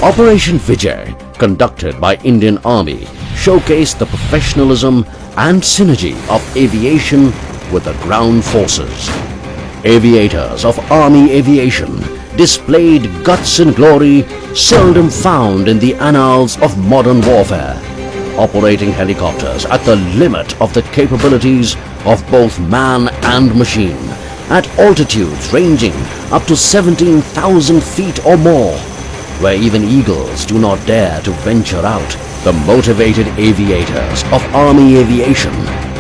Operation VIJAY, conducted by Indian Army, showcased the professionalism and synergy of aviation with the ground forces. Aviators of Army Aviation displayed guts and glory seldom found in the annals of modern warfare, operating helicopters at the limit of the capabilities of both man and machine, at altitudes ranging up to 17,000 feet or more, where even eagles do not dare to venture out. The motivated aviators of Army Aviation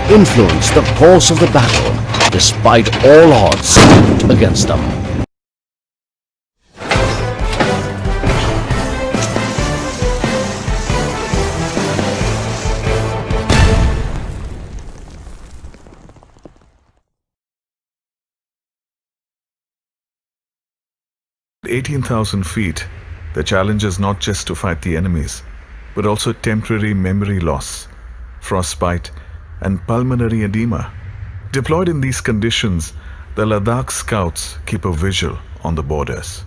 influenced the course of the battle despite all odds stacked against them. At 18,000 feet, the challenge is not just to fight the enemies, but also temporary memory loss, frostbite, and pulmonary edema. Deployed in these conditions, the Ladakh scouts keep a vigil on the borders.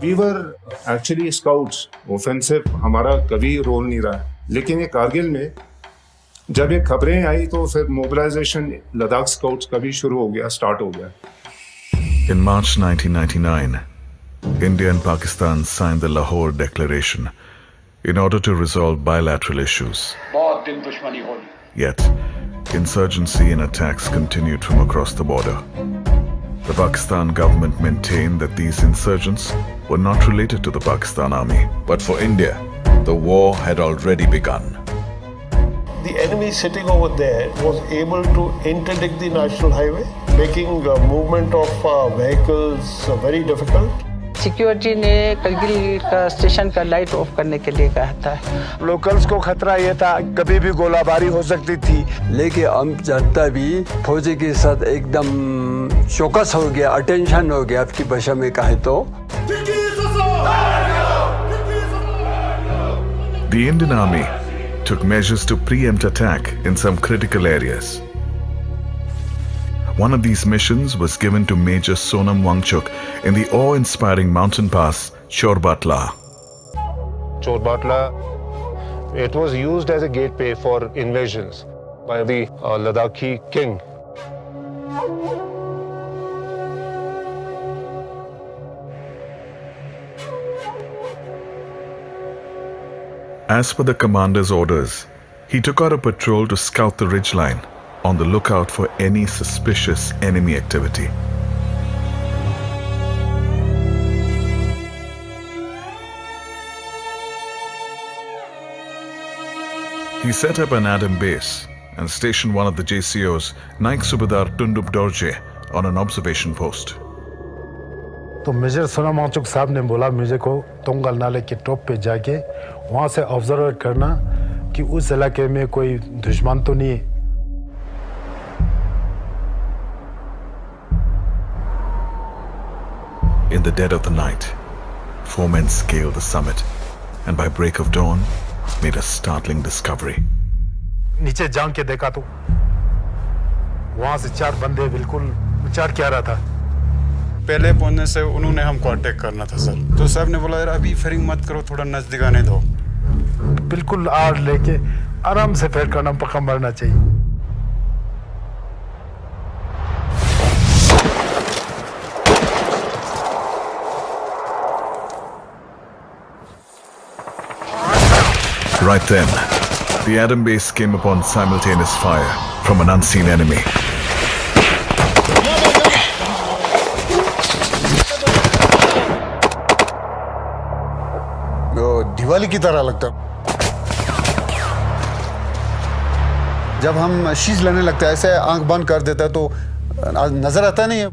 We were actually scouts. Offensive हमारा कभी role नहीं रहा है, लेकिन ये कारगिल में जब ये खबरें आई तो फिर mobilization लद्दाख scouts का भी शुरू हो गया, start हो गया. In March 1999, India and Pakistan signed the Lahore Declaration in order to resolve bilateral issues. Yet, insurgency and attacks continued from across the border. The Pakistan government maintained that these insurgents were not related to the Pakistan army. But for India, the war had already begun. The enemy sitting over there was able to interdict the national highway, making movement of vehicles very difficult. Security ने करगिल का station का light of करने के लिए कहा था. Locals को खतरा ये था कभी भी गोलाबारी हो सकती थी, लेकिन हम जनता भी फौजी के साथ एकदम चौकस हो गया, अटेंशन हो गया आपकी भाषा में कहे तो. The Indian Army took measures to preempt attack in some critical areas. One of these missions was given to Major Sonam Wangchuk in the awe-inspiring mountain pass Chorbatla. Chorbatla, it was used as a gateway for invasions by the Ladakhi king. As per the commander's orders, he took out a patrol to scout the ridgeline, on the lookout for any suspicious enemy activity. He set up an Adam base and stationed one of the JCOs, Naik Subedar Tundup Dorje, on an observation post. तो major Sonam Wangchuck साहब ने बोला मुझे को तोंगल नाले के top पे जाके वहाँ से ऑब्जर्व करना कि उस इलाके में कोई दुश्मन तो नहीं है. In the dead of the night, 4 men scaled the summit and by break of dawn made a startling discovery. नीचे जांग के देखा तो वहाँ से 4 बंदे बिल्कुल विचार क्या रहा था. पहले पहुंचने से उन्होंने हम कांटेक्ट करना था सर, तो साहब ने बोला यार अभी फायरिंग मत करो, थोड़ा नजदीक आने दो. बिल्कुल आड़ लेके आराम से फायर करना, पक्का मरना चाहिए. Right then, the Adam base came upon simultaneous fire from an unseen enemy. Diwali की तरह लगता. जब हम शीश लेने लगते हैं ऐसे आंख बंद कर देता है तो नजर आता नहीं है.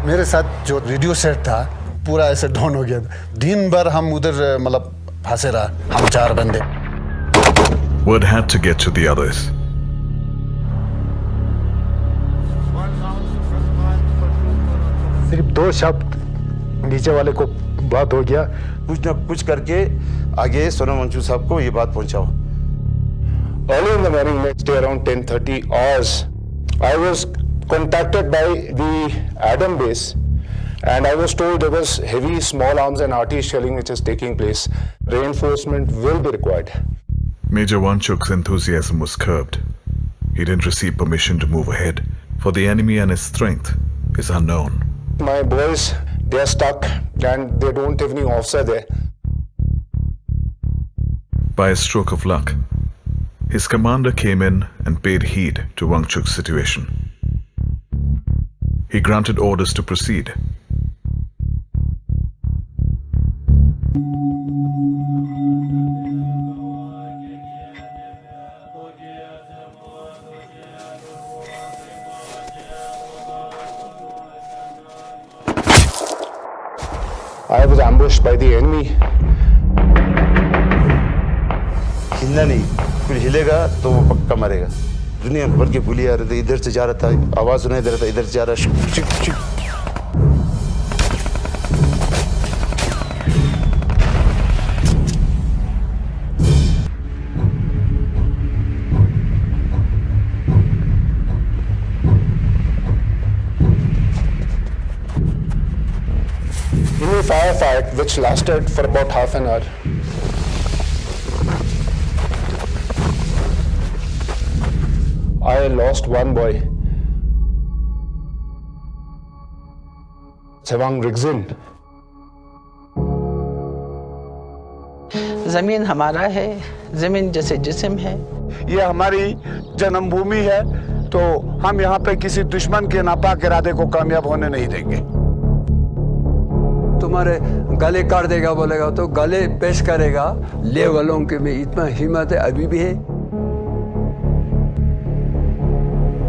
मेरे साथ जो रेडियो सेट था पूरा ऐसे डाउन हो गया. दिन भर हम उधर मतलब फंसे रहा, हम 4 बंदे. Word had to get to the others. सिर्फ 2 शब्द नीचे वाले को बात हो गया. कुछ न कुछ करके आगे सोनम वांगचुक साहब को ये बात पहुंचाओ. Early in the morning next day around 10:30 hours, I was contacted by the Adam base And I was told there was heavy small arms and RT shelling which is taking place. Reinforcement will be required. Major Wangchuk's enthusiasm was curbed. He didn't receive permission to move ahead, for the enemy and his strength is unknown. My boys, they are stuck and they don't have any officer there. By a stroke of luck, his commander came in and paid heed to Wangchuk's situation. He granted orders to proceed. I was ambushed by the enemy. हिलना नहीं, कुछ हिलेगा तो वो पक्का मरेगा। दुनिया भर के गोली आ रहे थे, इधर से जा रहा था, आवाज सुनाई दे रहा था, इधर से जा रहा है। In a firefight which lasted for about half an hour, I lost one boy. Sewang Rigzin. जमीन हमारा है, जमीन जैसे जिस्म है। ये हमारी जन्मभूमि है, तो हम यहाँ पे किसी दुश्मन के नापाक इरादे को कामयाब होने नहीं देंगे। तुम्हारे गले काट देगा बोलेगा तो गले पेश करेगा। ले वालों के में इतना हिम्मत है अभी भी है।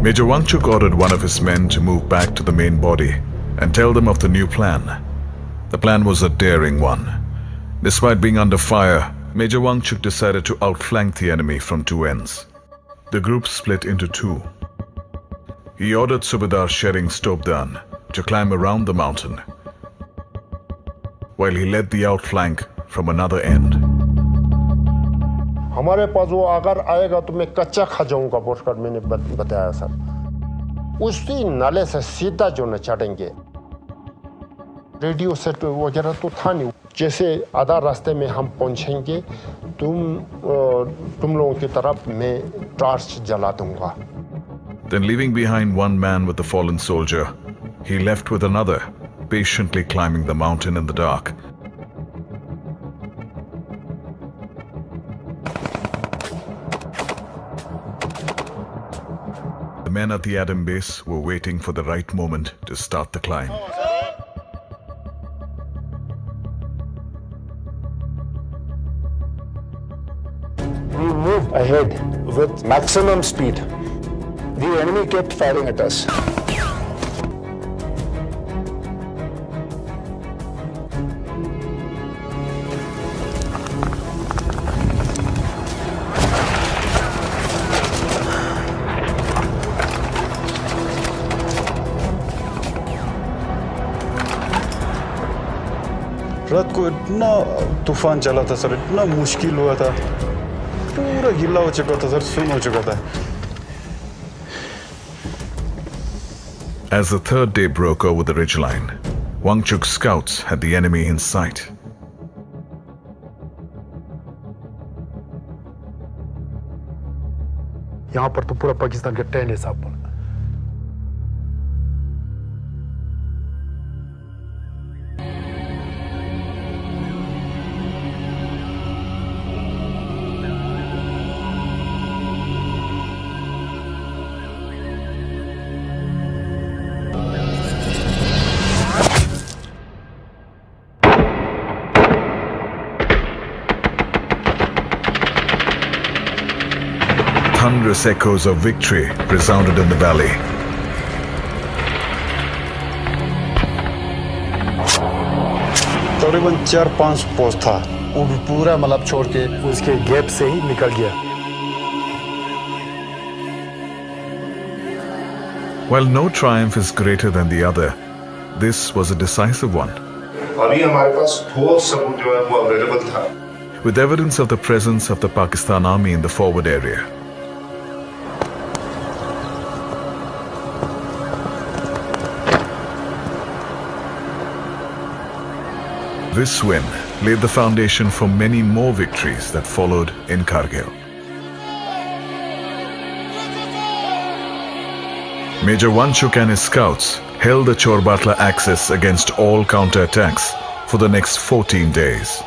Major Wangchuk ordered one of his men to move back to the main body and tell them of the new plan. The plan was a daring one. Despite being under fire, Major Wangchuk decided to outflank the enemy from two ends. The group split into two. He ordered Subedar Shering Stobdan to climb around the mountain, while he led the outflank from another end. हमारे पास वो अगर आएगा तो मैं कच्चा खा जाऊंगा बोलकर मैंने बताया सर। उसी नाले से सीधा जो न चढ़ेंगे। रेडियो सेट वगैरह तो था नहीं। जैसे आधा रास्ते में हम पहुंचेंगे, तुम लोगों की तरफ मैं टॉर्च जला दूंगा। Then, leaving behind one man with the fallen soldier, he left with another, patiently climbing the mountain in the dark. The men at the Adam base were waiting for the right moment to start the climb. We moved ahead with maximum speed. The enemy kept firing at us. रात को इतना तूफान चला था sir, इतना मुश्किल हुआ था, पूरा गिल्ला हो चुका था सर, सुन हो चुका था। As the third day broke over the ridgeline, Wangchuk's scouts had the enemy in sight. यहाँ पर तो पूरा पाकिस्तान के 10 हिसाब पर। Thunderous echoes of victory resounded in the valley. तकरीबन 4-5 पोस्ट था। वो भी पूरा मतलब छोड़ के उसके गैप से ही निकल गया। While no triumph is greater than the other, this was a decisive one. अभी हमारे पास ठोस सबूत जो है वो अवेलेबल था। With evidence of the presence of the Pakistan army in the forward area. This win laid the foundation for many more victories that followed in Kargil. Major Wanchuk and his scouts held the Chorbatla axis against all counterattacks for the next 14 days.